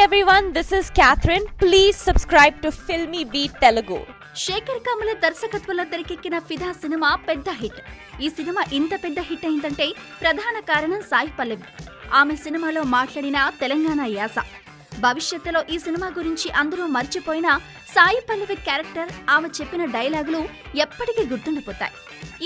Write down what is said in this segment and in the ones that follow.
everyone, this is Catherine. Please subscribe to Filmy Beat Telugu. Sekhar Kammula దర్శకత్వంలో తెరకెక్కిన ఫిదా cinema పెద్ద హిట్. ఈ సినిమా ఇంత పెద్ద హిట్ అయిందంటే ప్రధాన కారణం సాయి పల్లవి. ఆమె సినిమాలో మాట్లాడిన తెలంగాణ యాస. భవిష్యత్తులో ఈ సినిమా గురించి అందరూ మర్చిపోయినా సాయి పల్లవి క్యారెక్టర్, ఆమె చెప్పిన డైలాగులు ఎప్పటికీ గుర్తుండిపోతాయి.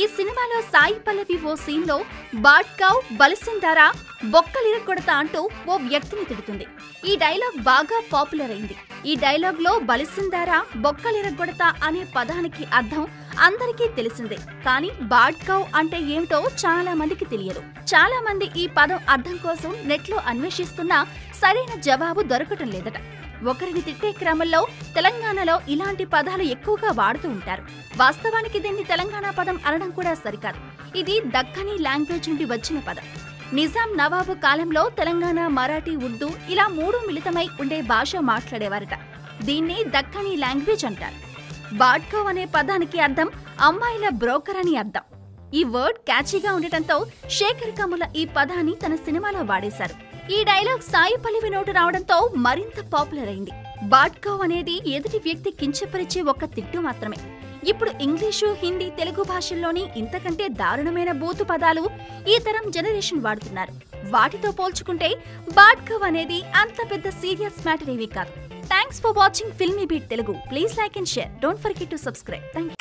ఈ సినిమాలో సాయి పల్లవి ఓ సీన్లో బాడ్కావ్ బలిసిందారా బొక్కలిరగొడతా అంటూ ఓ వ్యక్తిని తిడుతుంది. ఈ డైలాగ్ బాగా పాపులర్ అయింది. ఈ డైలాగ్ లో బలిసిందారా బొక్కలిరగొడతా అనే పదానికి అర్థం అందరికీ తెలిసిందే. కానీ బాడ్కావ్ అంటే ఏమిటో చాలా మందికి తెలియదు. చాలా మంది ఈ పదం అర్థం కోసం నెట్ లో అన్వేషిస్తున్నా సరైన జవాబు దొరకటం లేదట. ఒకరిని తిట్టే క్రమంలో తెలంగాణలో ఇలాంటి పదాలు ఎక్కువగా వాడుతూ ఉంటారు. వాస్తవానికి దీన్ని తెలంగాణ పదం అనడం కూడా సరికాదు. ఇది దక్కనీ లాంగ్వేజ్ నుండి వచ్చిన పదం. నిజాం నవాబు కాలంలో తెలంగాణ, మరాఠీ, ఉర్దూ ఇలా మూడు మిళితమై ఉండే భాష మాట్లాడేవారట. దీన్ని దక్కనీ లాంగ్వేజ్ అంటారు. బాడ్కావ్ అనే పదానికి అర్థం అమ్మాయిల బ్రోకర్ అని అర్థం. ఈ వర్డ్ క్యాచీగా ఉండటంతో శేఖర్ కమల ఈ పదాన్ని తన సినిమాలో వాడేశారు. ఈ డైలాగ్ సాయి పల్లవి నోటు రావడంతో మరింత పాపులర్ అయింది. బాడ్కావ్ అనేది ఎదుటి వ్యక్తి కించపరిచే ఒక తిట్టు మాత్రమే. ఇప్పుడు ఇంగ్లీషు, హిందీ, తెలుగు భాషల్లోని ఇంతకంటే దారుణమైన బూతు పదాలు ఈ తరం జనరేషన్ వాడుతున్నారు. వాటితో పోల్చుకుంటే బాడ్కావ్ అనేది అంత పెద్ద సీరియస్ మ్యాటర్ ఏమీ కాదు. Thanks for watching filmy beat Telugu. Please like and share. Don't forget to subscribe. Thank you.